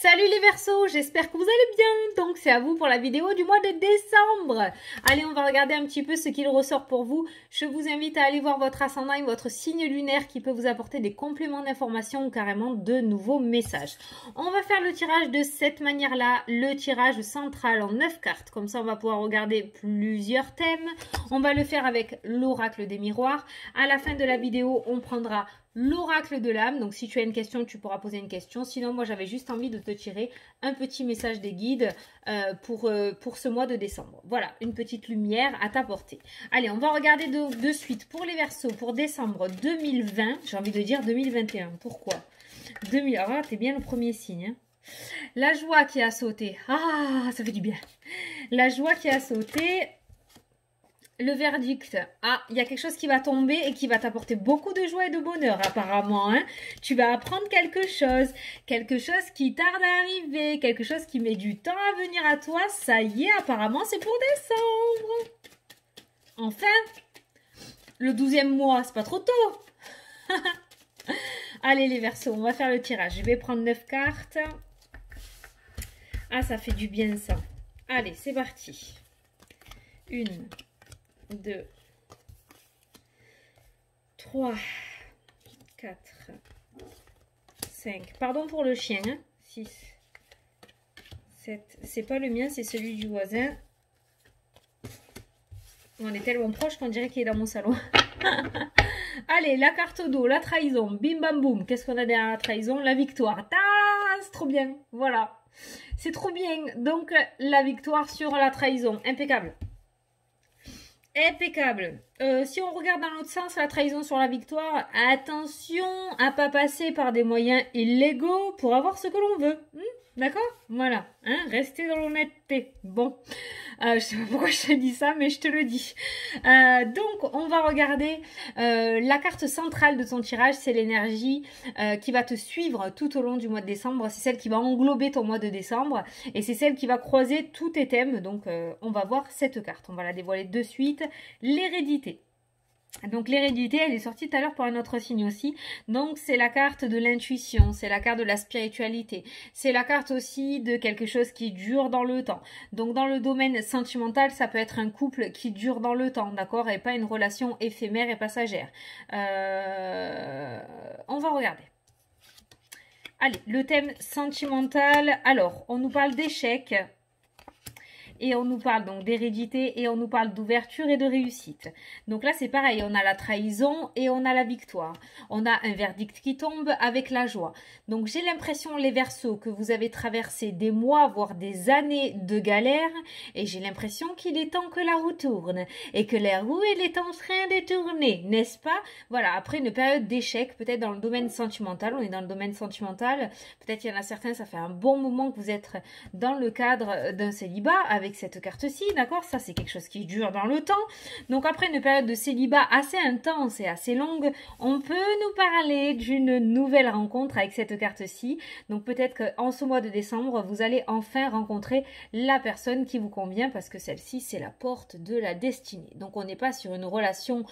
Salut les Verseaux, j'espère que vous allez bien. Donc c'est à vous pour la vidéo du mois de décembre. Allez, on va regarder un petit peu ce qu'il ressort pour vous. Je vous invite à aller voir votre ascendant et votre signe lunaire qui peut vous apporter des compléments d'information ou carrément de nouveaux messages. On va faire le tirage de cette manière-là, le tirage central en 9 cartes. Comme ça, on va pouvoir regarder plusieurs thèmes. On va le faire avec l'oracle des miroirs. À la fin de la vidéo, on prendra l'oracle de l'âme. Donc si tu as une question, tu pourras poser une question. Sinon, moi j'avais juste envie de te tirer un petit message des guides pour ce mois de décembre. Voilà, une petite lumière à ta portée. Allez, on va regarder de suite pour les Verseaux pour décembre 2020. J'ai envie de dire 2021. Pourquoi 2000. Alors là, t'es bien le premier signe. Hein. La joie qui a sauté. Ah, ça fait du bien. La joie qui a sauté. Le verdict, ah, il y a quelque chose qui va tomber et qui va t'apporter beaucoup de joie et de bonheur apparemment. Hein. Tu vas apprendre quelque chose qui tarde à arriver, quelque chose qui met du temps à venir à toi. Ça y est, apparemment, c'est pour décembre. Enfin, le 12e mois, c'est pas trop tôt. Allez les Verseaux, on va faire le tirage. Je vais prendre 9 cartes. Ah, ça fait du bien ça. Allez, c'est parti. 1, 2, 3, 4, 5. Pardon pour le chien. 6, 7. C'est pas le mien, c'est celui du voisin. On est tellement proche qu'on dirait qu'il est dans mon salon. Allez, la carte d'eau, la trahison. Bim bam boum. Qu'est-ce qu'on a derrière la trahison? La victoire. C'est trop bien. Voilà. C'est trop bien. Donc, la victoire sur la trahison. Impeccable. Impeccable. Si on regarde dans l'autre sens, la trahison sur la victoire, attention à pas passer par des moyens illégaux pour avoir ce que l'on veut. D'accord? Voilà. Hein, restez dans l'honnêteté. Bon. Je sais pas pourquoi je te dis ça, mais je te le dis. Donc, on va regarder la carte centrale de ton tirage. C'est l'énergie qui va te suivre tout au long du mois de décembre. C'est celle qui va englober ton mois de décembre. Et c'est celle qui va croiser tous tes thèmes. Donc, on va voir cette carte. On va la dévoiler de suite. L'hérédité. Donc l'hérédité, elle est sortie tout à l'heure par un autre signe aussi. Donc c'est la carte de l'intuition, c'est la carte de la spiritualité. C'est la carte aussi de quelque chose qui dure dans le temps. Donc dans le domaine sentimental, ça peut être un couple qui dure dans le temps, d'accord? Et pas une relation éphémère et passagère. On va regarder. Allez, le thème sentimental. Alors, on nous parle d'échecs. Et on nous parle donc d'hérédité et on nous parle d'ouverture et de réussite. Donc là, c'est pareil, on a la trahison et on a la victoire. On a un verdict qui tombe avec la joie. Donc j'ai l'impression, les Verseaux, que vous avez traversé des mois, voire des années de galère. Et j'ai l'impression qu'il est temps que la roue tourne. Et que la roue, elle est en train de tourner, n'est-ce pas? Voilà, après une période d'échec, peut-être dans le domaine sentimental. On est dans le domaine sentimental. Peut-être il y en a certains, ça fait un bon moment que vous êtes dans le cadre d'un célibat avec cette carte-ci, d'accord? Ça, c'est quelque chose qui dure dans le temps. Donc, après une période de célibat assez intense et assez longue, on peut nous parler d'une nouvelle rencontre avec cette carte-ci. Donc, peut-être qu'en ce mois de décembre, vous allez enfin rencontrer la personne qui vous convient parce que celle-ci, c'est la porte de la destinée. Donc, on n'est pas sur une relation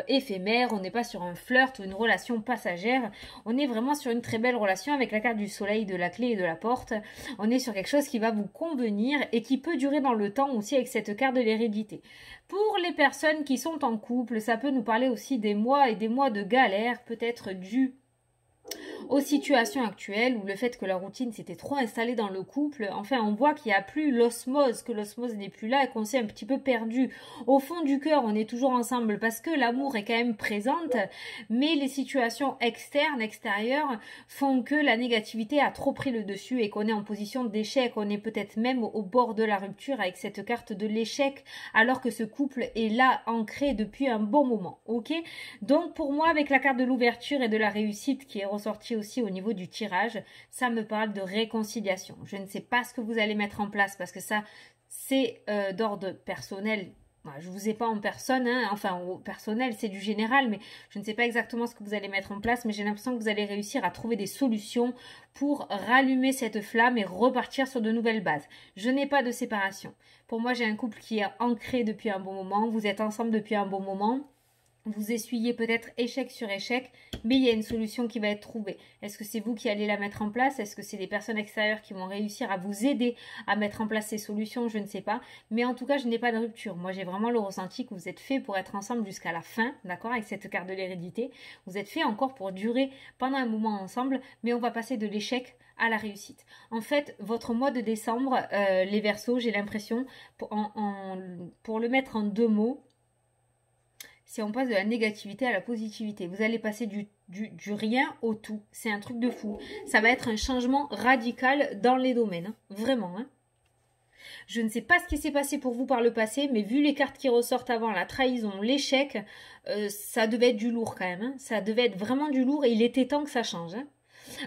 éphémère, on n'est pas sur un flirt ou une relation passagère. On est vraiment sur une très belle relation avec la carte du soleil, de la clé et de la porte. On est sur quelque chose qui va vous convenir et qui peut durer dans le temps aussi avec cette carte de l'hérédité. Pour les personnes qui sont en couple, ça peut nous parler aussi des mois et des mois de galère, peut-être dû aux situations actuelles ou le fait que la routine s'était trop installée dans le couple. Enfin, on voit qu'il n'y a plus l'osmose, que l'osmose n'est plus là et qu'on s'est un petit peu perdu. Au fond du cœur, on est toujours ensemble parce que l'amour est quand même présente, mais les situations externes, extérieures font que la négativité a trop pris le dessus et qu'on est en position d'échec. On est peut-être même au bord de la rupture avec cette carte de l'échec alors que ce couple est là ancré depuis un bon moment. Ok? Donc pour moi, avec la carte de l'ouverture et de la réussite qui est ressortie aussi au niveau du tirage, ça me parle de réconciliation. Je ne sais pas ce que vous allez mettre en place parce que ça, c'est d'ordre personnel. Je ne vous ai pas en personne, hein. Enfin au personnel, c'est du général, mais je ne sais pas exactement ce que vous allez mettre en place, mais j'ai l'impression que vous allez réussir à trouver des solutions pour rallumer cette flamme et repartir sur de nouvelles bases. Je n'ai pas de séparation. Pour moi, j'ai un couple qui est ancré depuis un bon moment, vous êtes ensemble depuis un bon moment. Vous essuyez peut-être échec sur échec, mais il y a une solution qui va être trouvée. Est-ce que c'est vous qui allez la mettre en place? Est-ce que c'est des personnes extérieures qui vont réussir à vous aider à mettre en place ces solutions? Je ne sais pas. Mais en tout cas, je n'ai pas de rupture. Moi, j'ai vraiment le ressenti que vous êtes fait pour être ensemble jusqu'à la fin, d'accord, avec cette carte de l'hérédité. Vous êtes fait encore pour durer pendant un moment ensemble, mais on va passer de l'échec à la réussite. En fait, votre mois de décembre, les Verseaux, j'ai l'impression, pour le mettre en 2 mots, si on passe de la négativité à la positivité, vous allez passer du rien au tout. C'est un truc de fou. Ça va être un changement radical dans les domaines. Hein. Vraiment. Hein. Je ne sais pas ce qui s'est passé pour vous par le passé, mais vu les cartes qui ressortent avant, la trahison, l'échec, ça devait être du lourd quand même. Hein. Ça devait être vraiment du lourd et il était temps que ça change. Hein.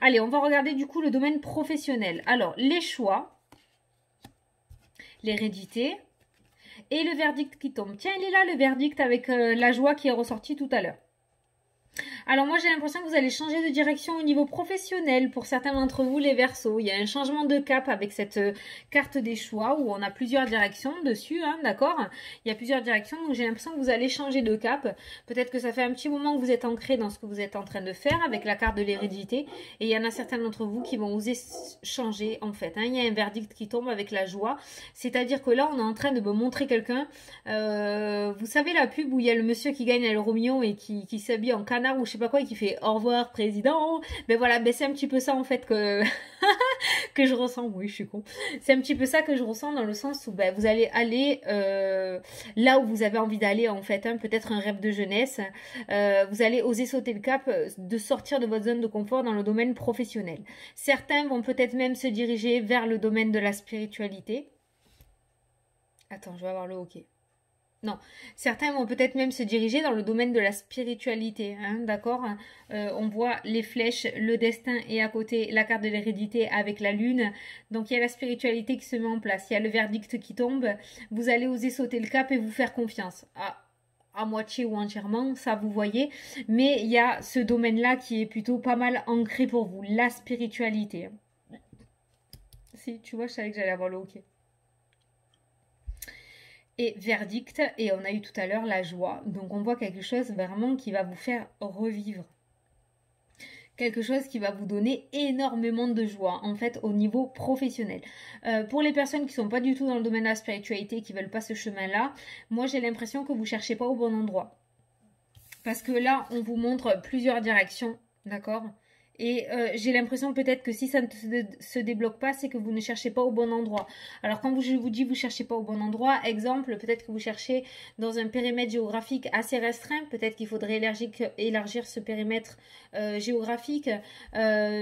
Allez, on va regarder du coup le domaine professionnel. Alors, les choix, l'hérédité, et le verdict qui tombe. Tiens, il est là le verdict avec la joie qui est ressortie tout à l'heure. Alors moi j'ai l'impression que vous allez changer de direction au niveau professionnel pour certains d'entre vous les Verseaux. Il y a un changement de cap avec cette carte des choix où on a plusieurs directions dessus, hein, d'accord? Il y a plusieurs directions donc j'ai l'impression que vous allez changer de cap. Peut-être que ça fait un petit moment que vous êtes ancré dans ce que vous êtes en train de faire avec la carte de l'hérédité et il y en a certains d'entre vous qui vont oser changer en fait. Hein. Il y a un verdict qui tombe avec la joie. C'est-à-dire que là on est en train de me montrer quelqu'un. Vous savez la pub où il y a le monsieur qui gagne à l'euro million et qui s'habille en canard ou je sais pas quoi et qui fait au revoir président. Ben voilà, ben c'est un petit peu ça en fait que que je ressens. Oui, je suis con. C'est un petit peu ça que je ressens dans le sens où ben, vous allez aller là où vous avez envie d'aller en fait. Hein, peut-être un rêve de jeunesse. Vous allez oser sauter le cap de sortir de votre zone de confort dans le domaine professionnel. Certains vont peut-être même se diriger vers le domaine de la spiritualité. Attends, je vais avoir le hockey. Non, certains vont peut-être même se diriger dans le domaine de la spiritualité, hein, d'accord? On voit les flèches, le destin et à côté la carte de l'hérédité avec la lune. Donc il y a la spiritualité qui se met en place, il y a le verdict qui tombe. Vous allez oser sauter le cap et vous faire confiance. À moitié ou entièrement, ça vous voyez. Mais il y a ce domaine-là qui est plutôt pas mal ancré pour vous, la spiritualité. Si, tu vois, je savais que j'allais avoir le hockey. Et verdict, et on a eu tout à l'heure la joie. Donc on voit quelque chose vraiment qui va vous faire revivre. Quelque chose qui va vous donner énormément de joie, en fait, au niveau professionnel. Pour les personnes qui ne sont pas du tout dans le domaine de la spiritualité, qui ne veulent pas ce chemin-là, moi j'ai l'impression que vous ne cherchez pas au bon endroit. Parce que là, on vous montre plusieurs directions, d'accord ? Et j'ai l'impression peut-être que si ça ne se débloque pas, c'est que vous ne cherchez pas au bon endroit. Alors quand je vous dis vous ne cherchez pas au bon endroit, exemple, peut-être que vous cherchez dans un périmètre géographique assez restreint. Peut-être qu'il faudrait élargir ce périmètre géographique.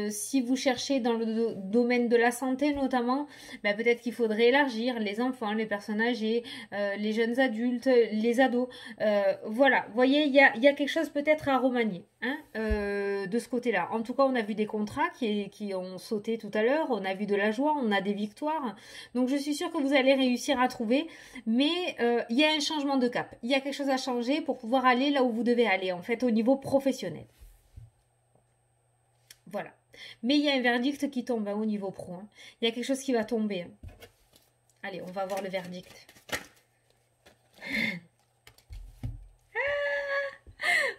Si vous cherchez dans le domaine de la santé notamment, ben peut-être qu'il faudrait élargir les enfants, les personnes âgées, les jeunes adultes, les ados. Voilà, vous voyez, il y a quelque chose peut-être à remanier hein, de ce côté-là. En tout cas, on a vu des contrats qui ont sauté tout à l'heure, on a vu de la joie, on a des victoires. Donc je suis sûre que vous allez réussir à trouver, mais il y a un changement de cap. Il y a quelque chose à changer pour pouvoir aller là où vous devez aller, en fait, au niveau professionnel. Voilà. Mais il y a un verdict qui tombe hein, au niveau pro. Hein. Il y a quelque chose qui va tomber. Hein. Allez, on va voir le verdict.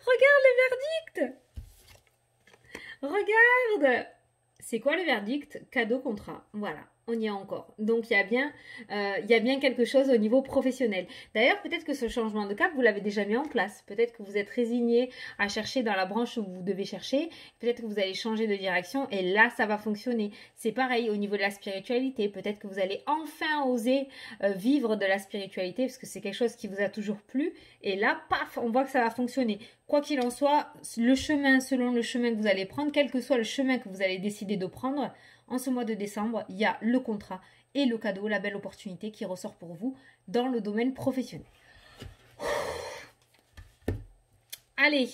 Regarde le verdict! Regarde! C'est quoi le verdict? Cadeau contrat. Voilà, on y est encore. Donc il y a bien quelque chose au niveau professionnel. D'ailleurs, peut-être que ce changement de cap, vous l'avez déjà mis en place. Peut-être que vous êtes résigné à chercher dans la branche où vous devez chercher. Peut-être que vous allez changer de direction et là, ça va fonctionner. C'est pareil au niveau de la spiritualité. Peut-être que vous allez enfin oser vivre de la spiritualité parce que c'est quelque chose qui vous a toujours plu. Et là, paf, on voit que ça va fonctionner. Quoi qu'il en soit, le chemin, selon le chemin que vous allez prendre, quel que soit le chemin que vous allez décider de prendre, en ce mois de décembre, il y a le contrat et le cadeau, la belle opportunité qui ressort pour vous dans le domaine professionnel. Allez,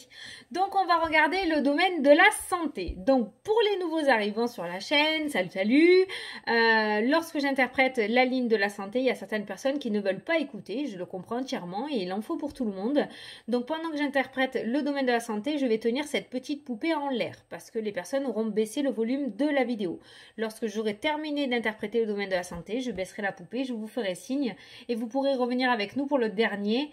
donc on va regarder le domaine de la santé. Donc pour les nouveaux arrivants sur la chaîne, salut, lorsque j'interprète la ligne de la santé, il y a certaines personnes qui ne veulent pas écouter, je le comprends entièrement et il en faut pour tout le monde. Donc pendant que j'interprète le domaine de la santé, je vais tenir cette petite poupée en l'air parce que les personnes auront baissé le volume de la vidéo. Lorsque j'aurai terminé d'interpréter le domaine de la santé, je baisserai la poupée, je vous ferai signe et vous pourrez revenir avec nous pour le dernier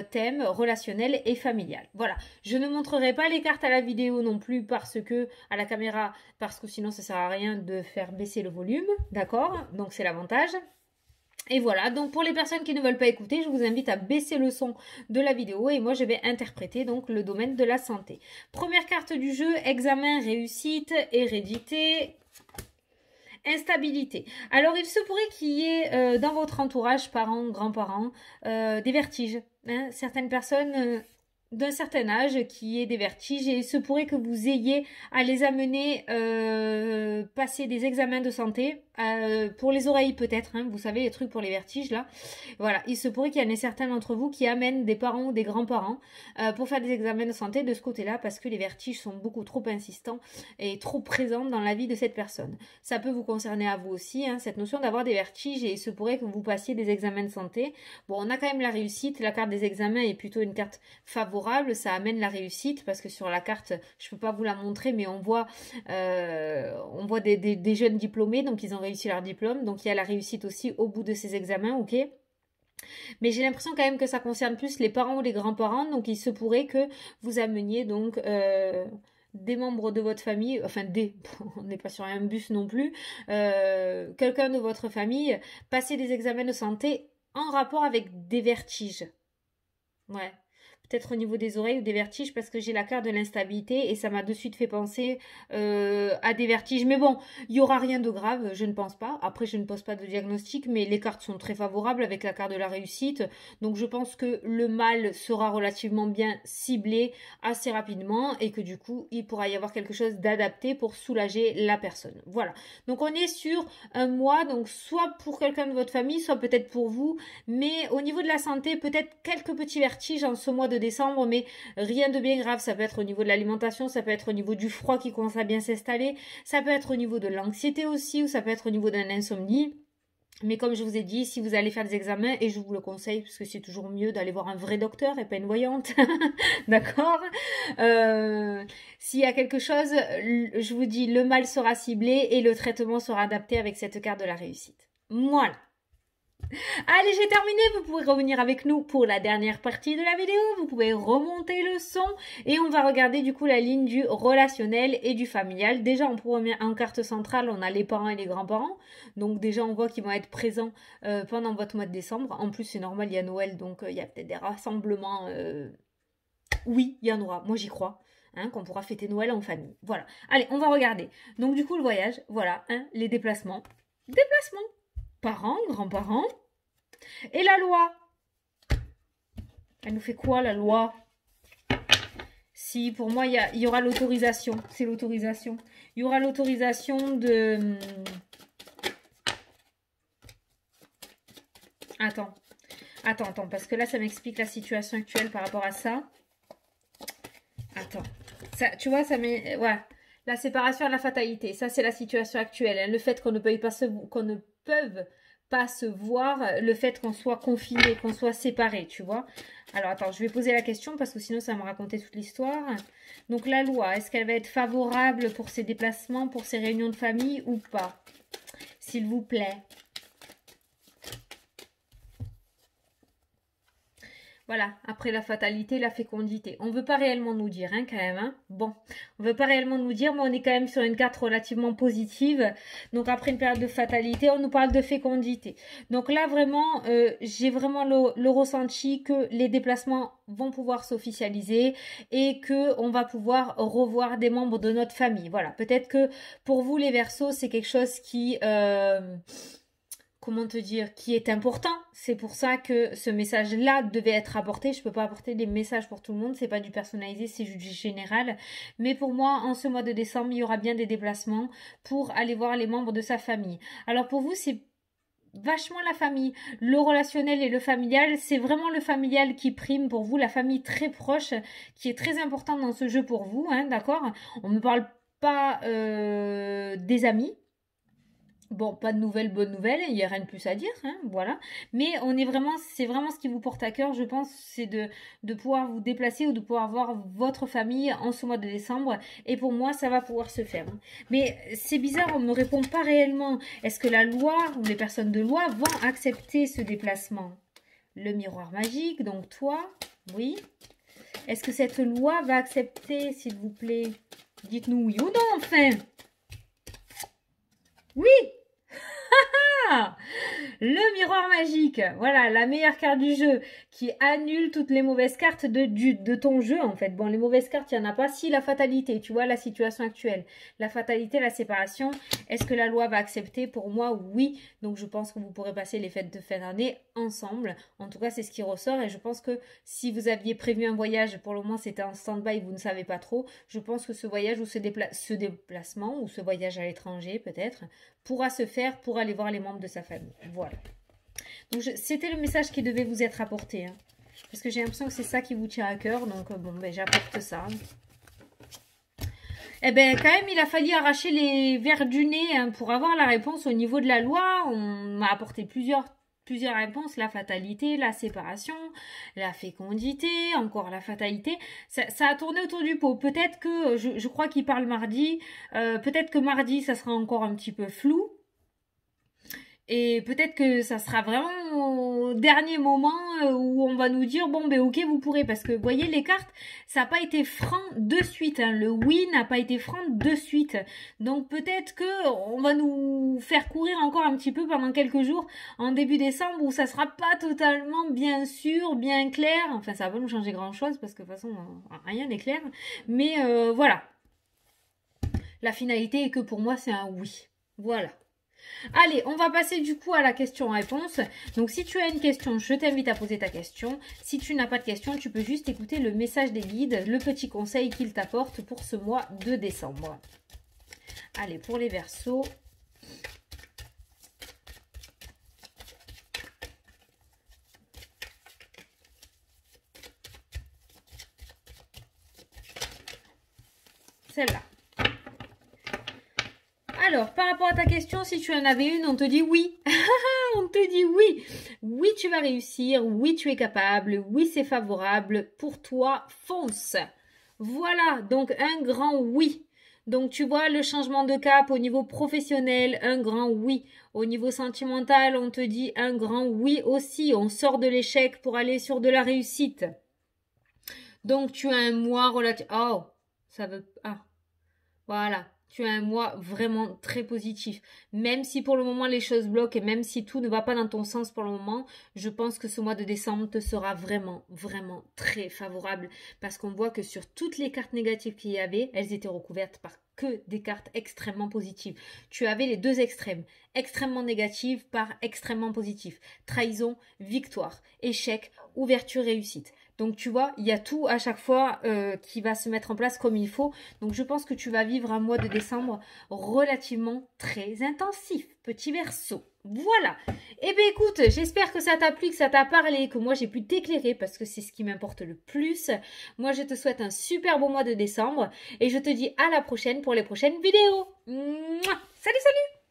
thème relationnel et familial. Voilà. Je ne montrerai pas les cartes à la vidéo non plus à la caméra, parce que sinon ça sert à rien de faire baisser le volume, d'accord? Donc c'est l'avantage. Et voilà, donc pour les personnes qui ne veulent pas écouter, je vous invite à baisser le son de la vidéo et moi je vais interpréter donc le domaine de la santé. Première carte du jeu, examen, réussite, hérédité, instabilité. Alors il se pourrait qu'il y ait dans votre entourage, parents, grands-parents, des vertiges. Hein. Certaines personnes d'un certain âge qui aient des vertiges et il se pourrait que vous ayez à les amener passer des examens de santé. Pour les oreilles peut-être, hein, vous savez les trucs pour les vertiges là. Voilà, il se pourrait qu'il y en ait certains d'entre vous qui amènent des parents ou des grands-parents pour faire des examens de santé de ce côté-là parce que les vertiges sont beaucoup trop insistants et trop présents dans la vie de cette personne. Ça peut vous concerner à vous aussi, hein, cette notion d'avoir des vertiges et il se pourrait que vous passiez des examens de santé. Bon, on a quand même la réussite, la carte des examens est plutôt une carte favorable, ça amène la réussite parce que sur la carte, je peux pas vous la montrer mais on voit des jeunes diplômés, donc ils ont réussi leur diplôme, donc il y a la réussite aussi au bout de ces examens, ok. Mais j'ai l'impression quand même que ça concerne plus les parents ou les grands-parents, donc il se pourrait que vous ameniez donc des membres de votre famille, enfin on n'est pas sur un bus non plus, quelqu'un de votre famille passer des examens de santé en rapport avec des vertiges. Ouais. Peut-être au niveau des oreilles ou des vertiges parce que j'ai la carte de l'instabilité et ça m'a de suite fait penser à des vertiges. Mais bon, il n'y aura rien de grave, je ne pense pas. Après, je ne pose pas de diagnostic, mais les cartes sont très favorables avec la carte de la réussite. Donc, je pense que le mal sera relativement bien ciblé assez rapidement et que du coup, il pourra y avoir quelque chose d'adapté pour soulager la personne. Voilà. Donc, on est sur un mois, donc soit pour quelqu'un de votre famille, soit peut-être pour vous. Mais au niveau de la santé, peut-être quelques petits vertiges en ce mois de décembre, mais rien de bien grave. Ça peut être au niveau de l'alimentation, ça peut être au niveau du froid qui commence à bien s'installer, ça peut être au niveau de l'anxiété aussi, ou ça peut être au niveau d'un insomnie. Mais comme je vous ai dit, si vous allez faire des examens, et je vous le conseille, parce que c'est toujours mieux d'aller voir un vrai docteur et pas une voyante, d'accord, s'il y a quelque chose, je vous dis, le mal sera ciblé et le traitement sera adapté avec cette carte de la réussite. Voilà. Allez, j'ai terminé. Vous pouvez revenir avec nous pour la dernière partie de la vidéo. Vous pouvez remonter le son et on va regarder du coup la ligne du relationnel et du familial. Déjà en carte centrale, on a les parents et les grands-parents. Donc déjà, on voit qu'ils vont être présents pendant votre mois de décembre. En plus, c'est normal, il y a Noël, donc il y a peut-être des rassemblements. Oui, il y en aura. Moi, j'y crois. Hein, qu'on pourra fêter Noël en famille. Voilà. Allez, on va regarder. Donc du coup, le voyage, voilà, hein, les déplacements. Déplacements. Parents, grands-parents. Et la loi, elle nous fait quoi la loi? Si pour moi il y aura l'autorisation, c'est l'autorisation. Il y aura l'autorisation de... Attends, parce que là ça m'explique la situation actuelle par rapport à ça. Attends, ça, tu vois, ça met... Ouais, la séparation et la fatalité, ça c'est la situation actuelle. Hein. Le fait qu'on ne peut pas se voir, le fait qu'on soit confiné, qu'on soit séparé, tu vois. Alors, attends, je vais poser la question parce que sinon, ça va me raconter toute l'histoire. Donc, la loi, est-ce qu'elle va être favorable pour ces déplacements, pour ces réunions de famille ou pas? S'il vous plaît. Voilà, après la fatalité, la fécondité. On ne veut pas réellement nous dire, hein, quand même. Hein. Bon, on ne veut pas réellement nous dire, mais on est quand même sur une carte relativement positive. Donc, après une période de fatalité, on nous parle de fécondité. Donc là, vraiment, j'ai vraiment le ressenti que les déplacements vont pouvoir s'officialiser et qu'on va pouvoir revoir des membres de notre famille. Voilà, peut-être que pour vous, les Verseaux, c'est quelque chose qui... comment te dire, qui est important. C'est pour ça que ce message-là devait être apporté. Je ne peux pas apporter des messages pour tout le monde. C'est pas du personnalisé, c'est du général. Mais pour moi, en ce mois de décembre, il y aura bien des déplacements pour aller voir les membres de sa famille. Alors pour vous, c'est vachement la famille. Le relationnel et le familial, c'est vraiment le familial qui prime pour vous, la famille très proche qui est très importante dans ce jeu pour vous, hein, d'accord? On ne parle pas des amis. Bon, pas de nouvelles, bonnes nouvelles, il n'y a rien de plus à dire, hein, voilà. Mais on est vraiment, c'est vraiment ce qui vous porte à cœur, je pense, c'est de pouvoir vous déplacer ou de pouvoir voir votre famille en ce mois de décembre. Et pour moi, ça va pouvoir se faire, hein. Mais c'est bizarre, on ne me répond pas réellement. Est-ce que la loi ou les personnes de loi vont accepter ce déplacement? Le miroir magique, donc toi, oui. Est-ce que cette loi va accepter, s'il vous plaît? Dites-nous oui ou non, enfin. Oui! Ah, le miroir magique, voilà, la meilleure carte du jeu qui annule toutes les mauvaises cartes de ton jeu en fait. Bon, les mauvaises cartes, il n'y en a pas. Si, la fatalité, tu vois, la situation actuelle. La fatalité, la séparation, est-ce que la loi va accepter? Pour moi, oui. Donc, je pense que vous pourrez passer les fêtes de fin d'année ensemble. En tout cas, c'est ce qui ressort et je pense que si vous aviez prévu un voyage, pour le moment, c'était en stand-by, vous ne savez pas trop. Je pense que ce voyage ou ce déplacement ou ce voyage à l'étranger peut-être pourra se faire pour aller voir les membres de sa famille. Voilà. Donc, c'était le message qui devait vous être apporté. Hein, parce que j'ai l'impression que c'est ça qui vous tient à cœur. Donc, bon, ben, j'apporte ça. Eh ben, quand même, il a fallu arracher les vers du nez hein, pour avoir la réponse au niveau de la loi. On m'a apporté plusieurs réponses, la fatalité, la séparation, la fécondité, encore la fatalité. Ça a tourné autour du pot. Peut-être que, je crois qu'il parle mardi, peut-être que mardi, ça sera encore un petit peu flou. Et peut-être que ça sera vraiment au dernier moment où on va nous dire bon ben ok vous pourrez parce que vous voyez les cartes ça n'a pas été franc de suite hein. Le oui n'a pas été franc de suite donc peut-être que on va nous faire courir encore un petit peu pendant quelques jours en début décembre où ça sera pas totalement bien sûr bien clair enfin ça va pas nous changer grand chose parce que de toute façon rien n'est clair mais voilà la finalité est que pour moi c'est un oui voilà. Allez, on va passer du coup à la question-réponse. Donc, si tu as une question, je t'invite à poser ta question. Si tu n'as pas de question, tu peux juste écouter le message des guides, le petit conseil qu'ils t'apportent pour ce mois de décembre. Allez, pour les Verseaux. Celle-là. Alors, par rapport à ta question, si tu en avais une, on te dit oui. On te dit oui. Oui, tu vas réussir. Oui, tu es capable. Oui, c'est favorable. Pour toi, fonce. Voilà, donc un grand oui. Donc, tu vois, le changement de cap au niveau professionnel, un grand oui. Au niveau sentimental, on te dit un grand oui aussi. On sort de l'échec pour aller sur de la réussite. Donc, tu as un mois relatif... Oh, ça veut... Ah, voilà. Tu as un mois vraiment très positif. Même si pour le moment les choses bloquent et même si tout ne va pas dans ton sens pour le moment, je pense que ce mois de décembre te sera vraiment, vraiment très favorable. Parce qu'on voit que sur toutes les cartes négatives qu'il y avait, elles étaient recouvertes par que des cartes extrêmement positives. Tu avais les deux extrêmes. Extrêmement négatives par extrêmement positif. Trahison, victoire, échec, ouverture, réussite. Donc tu vois, il y a tout à chaque fois qui va se mettre en place comme il faut. Donc je pense que tu vas vivre un mois de décembre relativement très intensif. Petit Verseau. Voilà. Eh bien écoute, j'espère que ça t'a plu, que ça t'a parlé, que moi j'ai pu t'éclairer parce que c'est ce qui m'importe le plus. Moi je te souhaite un super beau mois de décembre et je te dis à la prochaine pour les prochaines vidéos. Mouah. Salut, salut!